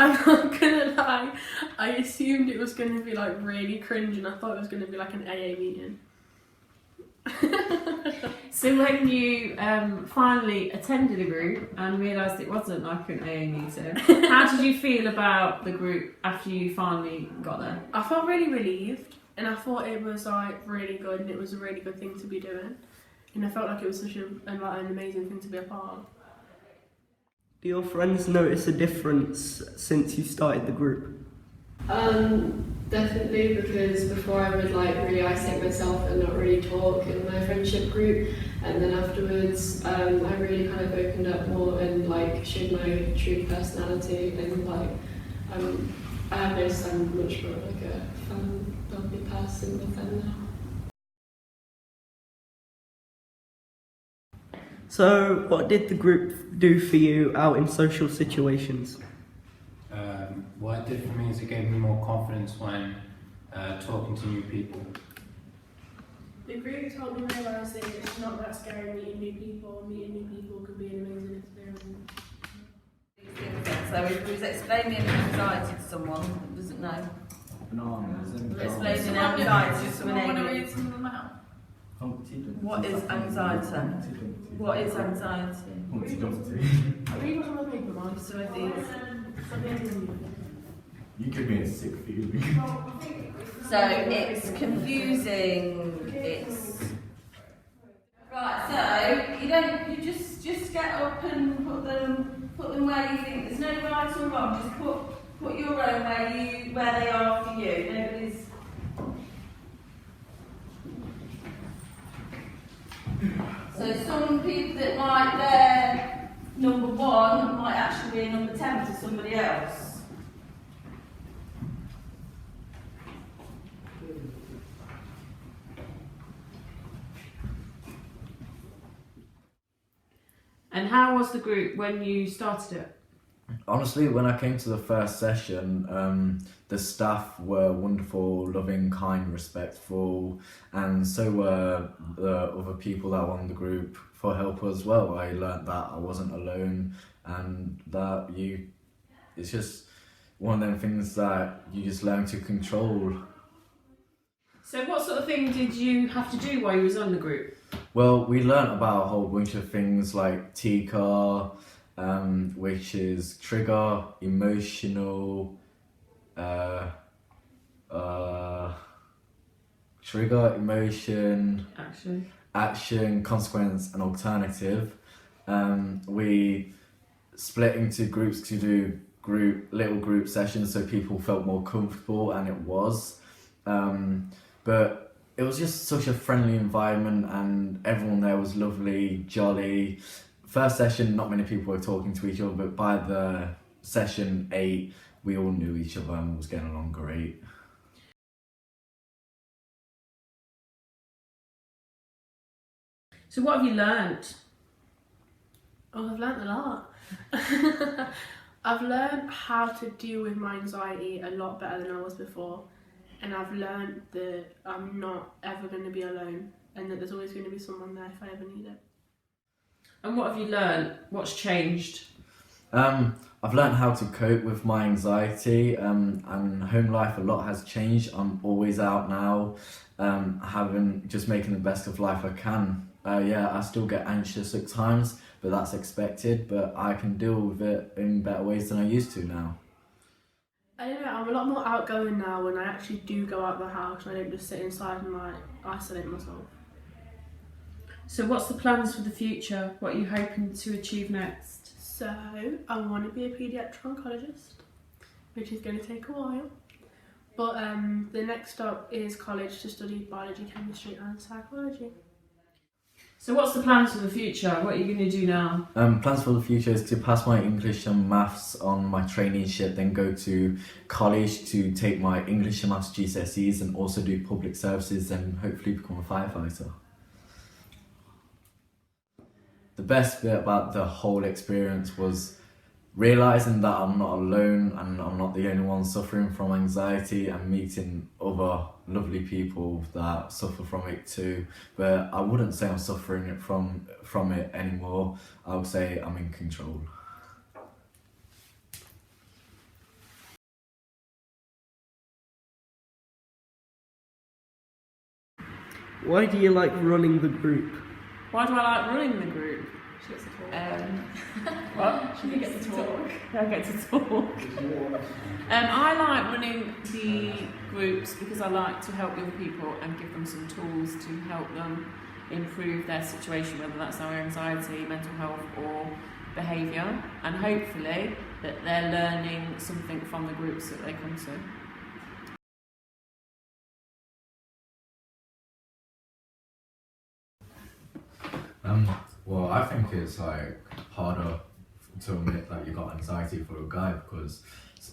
I'm not gonna lie, I assumed it was gonna be like really cringe and I thought it was gonna be like an AA meeting. So when you finally attended a group and realised it wasn't like an AA meeting, how did you feel about the group after you finally got there? I felt really relieved and I thought it was like really good and it was a really good thing to be doing. And I felt like it was such an amazing thing to be a part of. Do your friends notice a difference since you started the group? Definitely, because before I would like really isolate myself and not really talk in my friendship group, and then afterwards I really kind of opened up more and like showed my true personality, and like I have noticed I'm much more like a fun, bubbly person with them now. So, what did the group do for you out in social situations? What it did for me is it gave me more confidence when talking to new people. The group helped me realise that it's not that scary meeting new people. Meeting new people can be an amazing experience. So if we was explaining anxiety to someone who doesn't know, explaining anxiety to someone alien. What is anxiety? What is anxiety? Read what's on the paper, Mike. So if these. You give me a sick feeling. So it's confusing. It's right. So you just get up and put them where you think there's no right or wrong. Just put your own where they are for you. Nobody's. So some people that might their number 1 might actually be a number 10 to somebody else. And how was the group when you started it? Honestly, when I came to the first session, the staff were wonderful, loving, kind, respectful, and so were the other people that were in the group for help as well. I learnt that I wasn't alone, and that it's just one of them things that you just learn to control. So what sort of thing did you have to do while you was on the group? Well, we learnt about a whole bunch of things like TCAR, which is trigger, emotional, trigger, emotion, action, consequence, and alternative. We split into groups to do little group sessions so people felt more comfortable, and it was. But it was just such a friendly environment and everyone there was lovely, jolly. First session, not many people were talking to each other, but by the session 8, we all knew each other and was getting along great. So what have you learnt? Oh, I've learnt a lot. I've learnt how to deal with my anxiety a lot better than I was before. And I've learned that I'm not ever going to be alone and that there's always going to be someone there if I ever need it. And what have you learnt? What's changed? I've learned how to cope with my anxiety, and home life a lot has changed. I'm always out now, just making the best of life I can. Yeah, I still get anxious at times, but that's expected, but I can deal with it in better ways than I used to now. I don't know, I'm a lot more outgoing now when I actually do go out of the house and I don't just sit inside and like isolate myself. So what's the plans for the future? What are you hoping to achieve next? So, I want to be a paediatric oncologist, which is going to take a while. But the next stop is college to study biology, chemistry and psychology. So what's the plans for the future? What are you going to do now? Plans for the future is to pass my English and Maths on my traineeship, then go to college to take my English and Maths GCSEs and also do public services and hopefully become a firefighter. The best bit about the whole experience was realising that I'm not alone and I'm not the only one suffering from anxiety, and meeting other lovely people that suffer from it too. But I wouldn't say I'm suffering from it anymore. I would say I'm in control. Why do you like running the group? Why do I like running the group? She gets to talk. What? She gets to talk. I get to talk. I like running the groups because I like to help young people and give them some tools to help them improve their situation, whether that's their anxiety, mental health or behaviour, and hopefully that they're learning something from the groups that they come to. Well, I think it's like harder to admit that you got anxiety for a guy because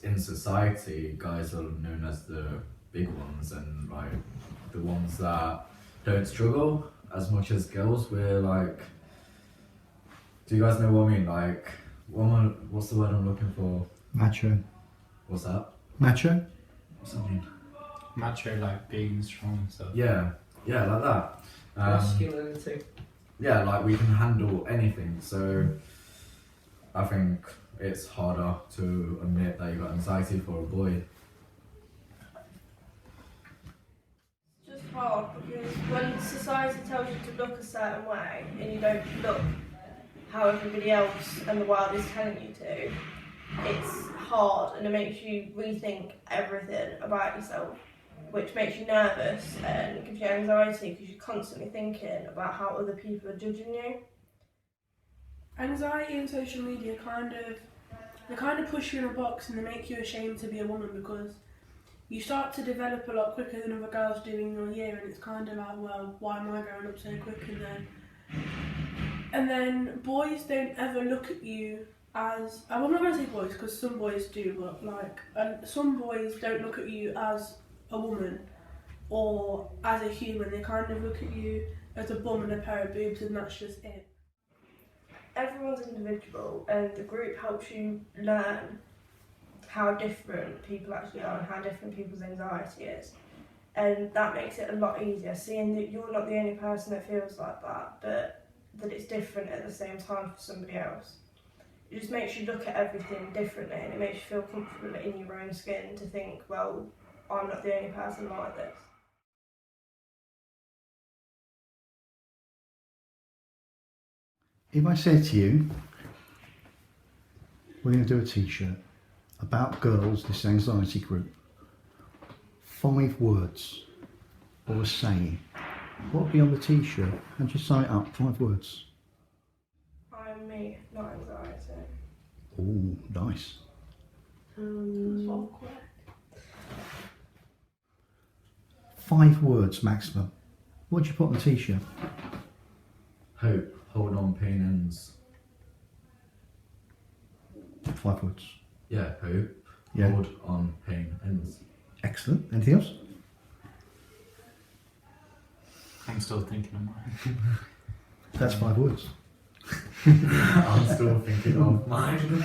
in society, guys are known as the big ones and like the ones that don't struggle as much as girls. We're like, do you guys know what I mean? Like, what's the word I'm looking for? Macho. What's that? Macho? What's that mean? Macho, like being strong and stuff. Yeah, like that. Masculinity. Yeah, like we can handle anything. So I think it's harder to admit that you got anxiety for a boy. It's just hard because when society tells you to look a certain way and you don't look how everybody else and the world is telling you to, it's hard and it makes you rethink everything about yourself, which makes you nervous and gives you anxiety because you're constantly thinking about how other people are judging you. Anxiety and social media they kind of push you in a box and they make you ashamed to be a woman because you start to develop a lot quicker than other girls do in your year, and it's kind of like, well, why am I growing up so quick? And then boys don't ever look at you as, I'm not going to say boys because some boys do, but like some boys don't look at you as a woman or as a human. They kind of look at you as a bum and a pair of boobs, and that's just it. Everyone's individual and the group helps you learn how different people actually are and how different people's anxiety is, and that makes it a lot easier seeing that you're not the only person that feels like that, but that it's different at the same time for somebody else. It just makes you look at everything differently and it makes you feel comfortable in your own skin to think, well, I'm not the only person like this. If I said to you, we're going to do a t-shirt about girls, this anxiety group, 5 words or a saying, what would be on the t-shirt? And just sum it up, 5 words. I'm me, not anxiety. Oh, nice. So correct. 5 words maximum. What would you put on the t-shirt? Hope, hold on, pain ends. 5 words. Yeah, hope, Yeah. hold on, pain ends. Excellent. Anything else? I'm still thinking of mine. That's 5 words. I'm still thinking of mine.